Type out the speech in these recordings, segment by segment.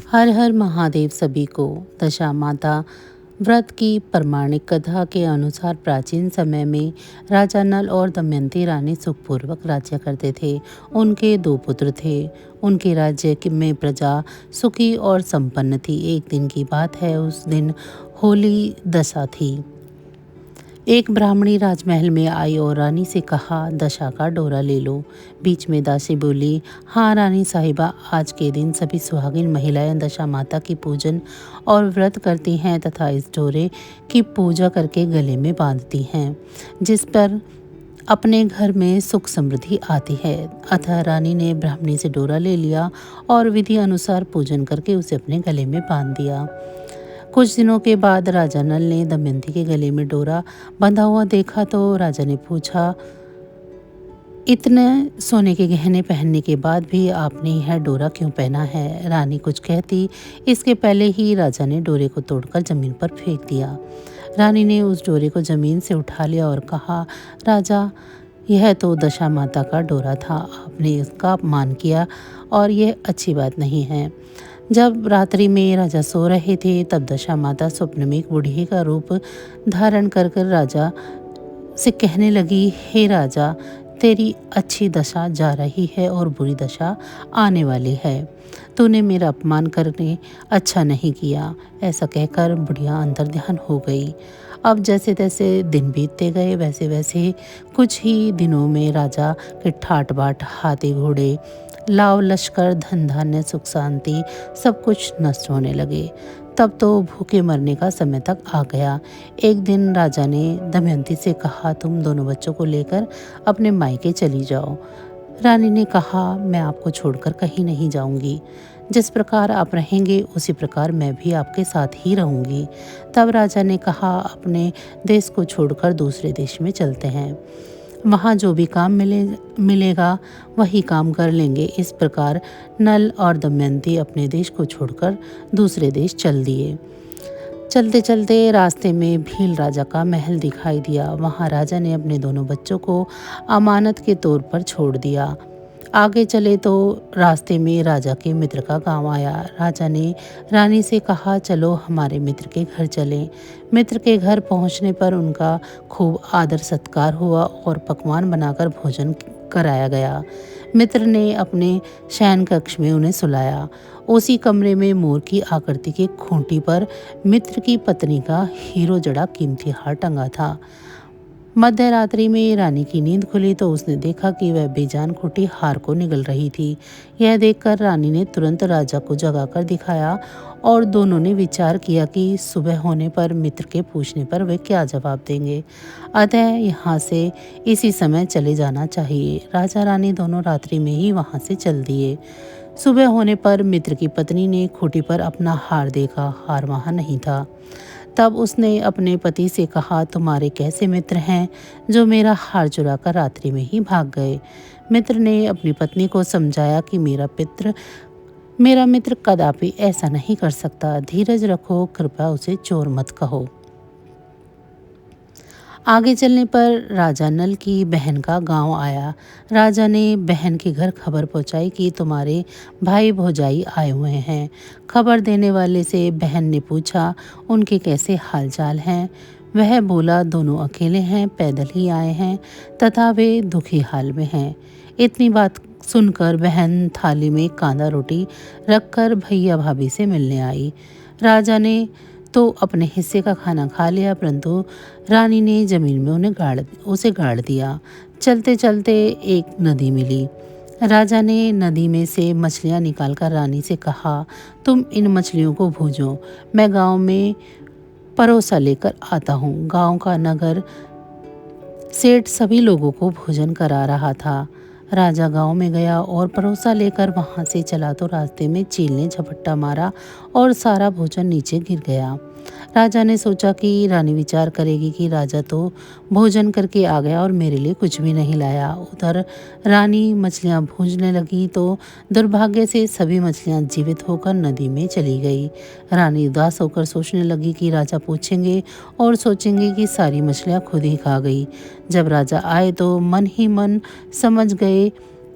हर हर महादेव सभी को। दशा माता व्रत की प्रमाणिक कथा के अनुसार प्राचीन समय में राजा नल और दमयंती रानी सुखपूर्वक राज्य करते थे। उनके दो पुत्र थे। उनके राज्य में प्रजा सुखी और संपन्न थी। एक दिन की बात है, उस दिन होली दशा थी। एक ब्राह्मणी राजमहल में आई और रानी से कहा, दशा का डोरा ले लो। बीच में दासी बोली, हाँ रानी साहिबा, आज के दिन सभी सुहागिन महिलाएं दशा माता की पूजन और व्रत करती हैं तथा इस डोरे की पूजा करके गले में बांधती हैं, जिस पर अपने घर में सुख समृद्धि आती है। अतः रानी ने ब्राह्मणी से डोरा ले लिया और विधि अनुसार पूजन करके उसे अपने गले में बांध दिया। कुछ दिनों के बाद राजा नल ने दमयंती के गले में डोरा बंधा हुआ देखा तो राजा ने पूछा, इतने सोने के गहने पहनने के बाद भी आपने यह डोरा क्यों पहना है? रानी कुछ कहती, इसके पहले ही राजा ने डोरे को तोड़कर जमीन पर फेंक दिया। रानी ने उस डोरे को जमीन से उठा लिया और कहा, राजा, यह तो दशा माता का डोरा था, आपने इसका अपमान किया और यह अच्छी बात नहीं है। जब रात्रि में राजा सो रहे थे तब दशा माता स्वप्न में एक बूढ़ी का रूप धारण कर राजा से कहने लगी, हे राजा, तेरी अच्छी दशा जा रही है और बुरी दशा आने वाली है। तूने मेरा अपमान करने अच्छा नहीं किया। ऐसा कहकर बुढ़िया अंतर्ध्यान हो गई। अब जैसे तैसे दिन बीतते गए, वैसे वैसे कुछ ही दिनों में राजा के ठाट बाट, हाथी घोड़े, लाव लश्कर, धन धान्य, सुख शांति सब कुछ नष्ट होने लगे। तब तो भूखे मरने का समय तक आ गया। एक दिन राजा ने दमयंती से कहा, तुम दोनों बच्चों को लेकर अपने मायके चली जाओ। रानी ने कहा, मैं आपको छोड़कर कहीं नहीं जाऊंगी। जिस प्रकार आप रहेंगे उसी प्रकार मैं भी आपके साथ ही रहूंगी। तब राजा ने कहा, अपने देश को छोड़कर दूसरे देश में चलते हैं, वहाँ जो भी काम मिलेगा वही काम कर लेंगे। इस प्रकार नल और दमयंती अपने देश को छोड़कर दूसरे देश चल दिए। चलते चलते रास्ते में भील राजा का महल दिखाई दिया। वहाँ राजा ने अपने दोनों बच्चों को अमानत के तौर पर छोड़ दिया। आगे चले तो रास्ते में राजा के मित्र का गांव आया। राजा ने रानी से कहा, चलो हमारे मित्र के घर चलें। मित्र के घर पहुंचने पर उनका खूब आदर सत्कार हुआ और पकवान बनाकर भोजन कराया गया। मित्र ने अपने शयन कक्ष में उन्हें सुलाया। उसी कमरे में मोर की आकृति के खूंटी पर मित्र की पत्नी का हीरो जड़ा कीमती हार टंगा था। मध्य रात्रि में रानी की नींद खुली तो उसने देखा कि वह बेजान खोटी हार को निगल रही थी। यह देखकर रानी ने तुरंत राजा को जगाकर दिखाया और दोनों ने विचार किया कि सुबह होने पर मित्र के पूछने पर वे क्या जवाब देंगे। अतः यहाँ से इसी समय चले जाना चाहिए। राजा रानी दोनों रात्रि में ही वहाँ से चल दिए। सुबह होने पर मित्र की पत्नी ने खूंटी पर अपना हार देखा। हार वहाँ नहीं था। तब उसने अपने पति से कहा, तुम्हारे कैसे मित्र हैं जो मेरा हार चुरा कर रात्रि में ही भाग गए? मित्र ने अपनी पत्नी को समझाया कि मेरा मित्र कदापि ऐसा नहीं कर सकता। धीरज रखो, कृपया उसे चोर मत कहो। आगे चलने पर राजा नल की बहन का गांव आया। राजा ने बहन के घर खबर पहुंचाई कि तुम्हारे भाई भौजाई आए हुए हैं। खबर देने वाले से बहन ने पूछा, उनके कैसे हालचाल हैं? वह बोला, दोनों अकेले हैं, पैदल ही आए हैं तथा वे दुखी हाल में हैं। इतनी बात सुनकर बहन थाली में कांदा रोटी रखकर भैया भाभी से मिलने आई। राजा ने तो अपने हिस्से का खाना खा लिया, परंतु रानी ने जमीन में उसे गाड़ दिया। चलते चलते एक नदी मिली। राजा ने नदी में से मछलियां निकालकर रानी से कहा, तुम इन मछलियों को भूजो, मैं गांव में परोसा लेकर आता हूँ। गांव का नगर सेठ सभी लोगों को भोजन करा रहा था। राजा गांव में गया और परोसा लेकर वहां से चला तो रास्ते में चील ने झपट्टा मारा और सारा भोजन नीचे गिर गया। राजा ने सोचा कि रानी विचार करेगी कि राजा तो भोजन करके आ गया और मेरे लिए कुछ भी नहीं लाया। उधर रानी मछलियां भूनने लगी तो दुर्भाग्य से सभी मछलियां जीवित होकर नदी में चली गई। रानी उदास होकर सोचने लगी कि राजा पूछेंगे और सोचेंगे कि सारी मछलियां खुद ही खा गई। जब राजा आए तो मन ही मन समझ गए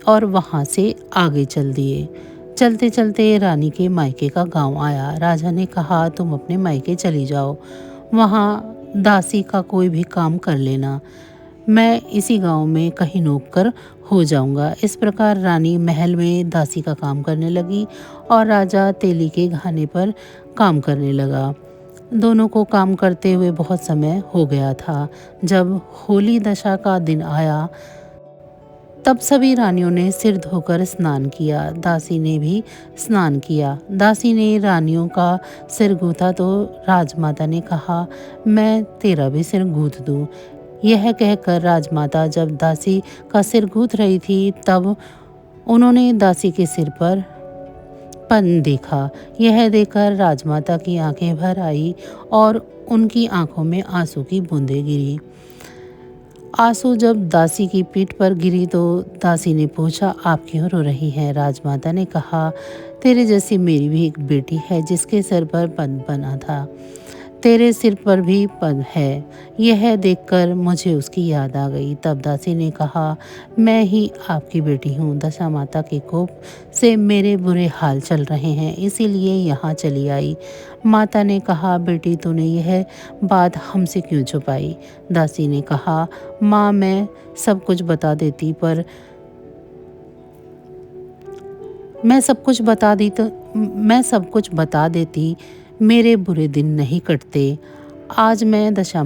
और वहां से आगे चल दिए। चलते चलते रानी के मायके का गांव आया। राजा ने कहा, तुम अपने मायके चली जाओ, वहाँ दासी का कोई भी काम कर लेना, मैं इसी गांव में कहीं नौकर हो जाऊंगा। इस प्रकार रानी महल में दासी का काम करने लगी और राजा तेली के घाने पर काम करने लगा। दोनों को काम करते हुए बहुत समय हो गया था। जब होली दशा का दिन आया तब सभी रानियों ने सिर धोकर स्नान किया। दासी ने भी स्नान किया। दासी ने रानियों का सिर गूथा तो राजमाता ने कहा, मैं तेरा भी सिर गूथ दूं। यह कहकर राजमाता जब दासी का सिर गूथ रही थी तब उन्होंने दासी के सिर पर पन देखा। यह देखकर राजमाता की आंखें भर आई और उनकी आंखों में आंसू की बूंदें गिरी। आंसू जब दासी की पीठ पर गिरी तो दासी ने पूछा, आप क्यों रो रही हैं? राजमाता ने कहा, तेरे जैसी मेरी भी एक बेटी है जिसके सिर पर पन बना था, तेरे सिर पर भी पन है। यह देखकर मुझे उसकी याद आ गई। तब दासी ने कहा, मैं ही आपकी बेटी हूँ। दशा माता के कोप से मेरे बुरे हाल चल रहे हैं, इसीलिए यहाँ चली आई। माता ने कहा, बेटी तूने यह बात हमसे क्यों छुपाई? दासी ने कहा, माँ मैं सब कुछ बता देती पर मैं सब कुछ बता देती मेरे बुरे दिन नहीं कटते। आज मैं दशा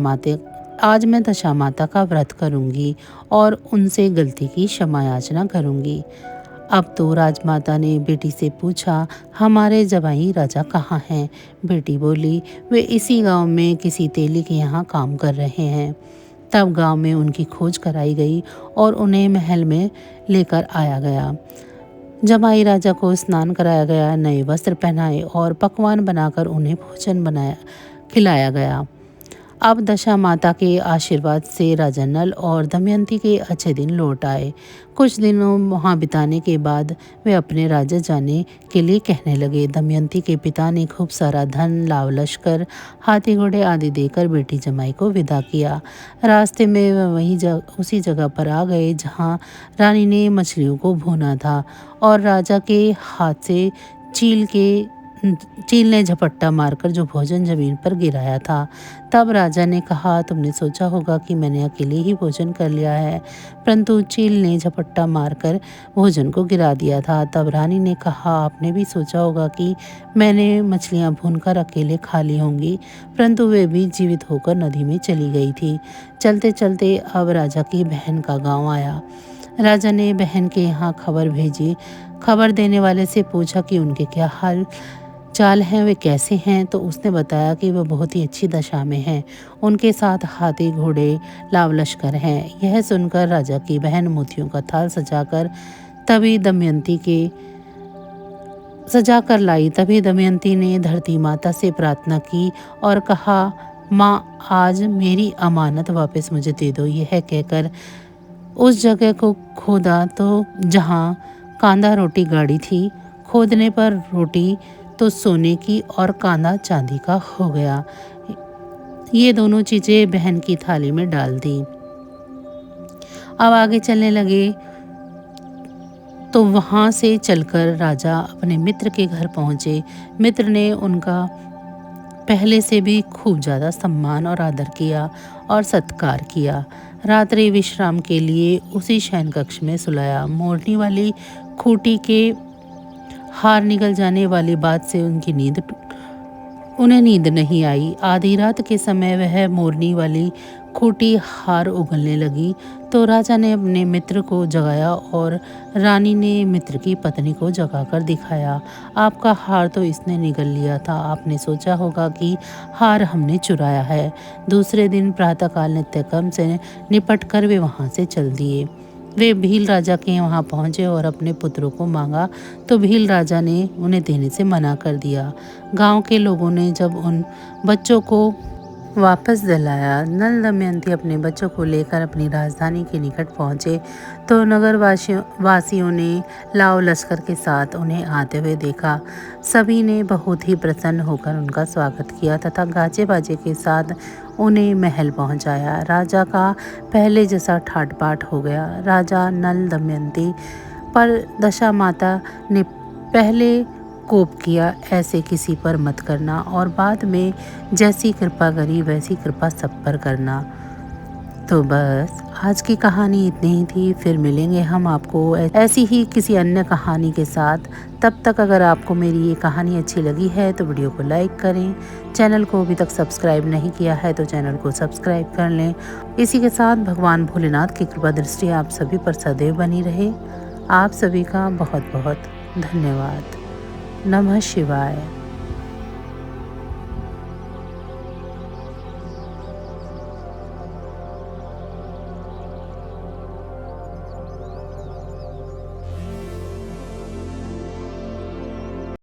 माता का व्रत करूंगी और उनसे गलती की क्षमा याचना करूंगी। अब तो राजमाता ने बेटी से पूछा, हमारे जवाई राजा कहाँ हैं? बेटी बोली, वे इसी गांव में किसी तेली के यहाँ काम कर रहे हैं। तब गांव में उनकी खोज कराई गई और उन्हें महल में लेकर आया गया। जमाई राजा को स्नान कराया गया, नए वस्त्र पहनाए और पकवान बनाकर उन्हें भोजन बनाया खिलाया गया। अब दशा माता के आशीर्वाद से राजा नल और दमयंती के अच्छे दिन लौट आए। कुछ दिनों वहाँ बिताने के बाद वे अपने राज्य जाने के लिए कहने लगे। दमयंती के पिता ने खूब सारा धन, लाव लश्कर, हाथी घोड़े आदि देकर बेटी जमाई को विदा किया। रास्ते में वे उसी जगह पर आ गए जहाँ रानी ने मछलियों को भूना था और राजा के हाथ से चील ने झपट्टा मारकर जो भोजन जमीन पर गिराया था। तब राजा ने कहा, तुमने सोचा होगा कि मैंने अकेले ही भोजन कर लिया है, परंतु चील ने झपट्टा मारकर भोजन को गिरा दिया था। तब रानी ने कहा, आपने भी सोचा होगा कि मैंने मछलियां भूनकर अकेले खा ली होंगी, परंतु वे भी जीवित होकर नदी में चली गई थी। चलते चलते अब राजा की बहन का गाँव आया। राजा ने बहन के यहाँ खबर भेजी। खबर देने वाले से पूछा कि उनके क्या हाल चाल हैं, वे कैसे हैं? तो उसने बताया कि वह बहुत ही अच्छी दशा में हैं, उनके साथ हाथी घोड़े लाव लश्कर हैं। यह सुनकर राजा की बहन मोतियों का थाल सजा कर लाई। तभी दमयंती ने धरती माता से प्रार्थना की और कहा, माँ आज मेरी अमानत वापस मुझे दे दो। यह कहकर उस जगह को खोदा तो जहाँ कांदा रोटी गाड़ी थी, खोदने पर रोटी तो सोने की और कांदा चांदी का हो गया। ये दोनों चीजें बहन की थाली में डाल दी। अब आगे चलने लगे तो वहां से चलकर राजा अपने मित्र के घर पहुंचे। मित्र ने उनका पहले से भी खूब ज़्यादा सम्मान और आदर किया और सत्कार किया। रात्रि विश्राम के लिए उसी शयन कक्ष में सुलाया। मोरनी वाली खूंटी के हार निकल जाने वाली बात से उन्हें नींद नहीं आई। आधी रात के समय वह मोरनी वाली खूंटी हार उगलने लगी तो राजा ने अपने मित्र को जगाया और रानी ने मित्र की पत्नी को जगाकर दिखाया। आपका हार तो इसने निगल लिया था, आपने सोचा होगा कि हार हमने चुराया है। दूसरे दिन प्रातःकाल नित्यक्रम से निपट कर वे वहाँ से चल दिए। वे भील राजा के वहाँ पहुँचे और अपने पुत्रों को मांगा तो भील राजा ने उन्हें देने से मना कर दिया। गांव के लोगों ने जब उन बच्चों को वापस दिलाया, नल दमयंती अपने बच्चों को लेकर अपनी राजधानी के निकट पहुँचे तो नगर वासियों ने लाव लश्कर के साथ उन्हें आते हुए देखा। सभी ने बहुत ही प्रसन्न होकर उनका स्वागत किया तथा गाजे बाजे के साथ उन्हें महल पहुंचाया। राजा का पहले जैसा ठाट बाट हो गया। राजा नल दमयंती पर दशा माता ने पहले कोप किया ऐसे किसी पर मत करना, और बाद में जैसी कृपा करी वैसी कृपा सब पर करना। तो बस आज की कहानी इतनी ही थी। फिर मिलेंगे हम आपको ऐसी ही किसी अन्य कहानी के साथ। तब तक अगर आपको मेरी ये कहानी अच्छी लगी है तो वीडियो को लाइक करें। चैनल को अभी तक सब्सक्राइब नहीं किया है तो चैनल को सब्सक्राइब कर लें। इसी के साथ भगवान भोलेनाथ की कृपा दृष्टि आप सभी पर सदैव बनी रहे। आप सभी का बहुत बहुत धन्यवाद। नमः शिवाय।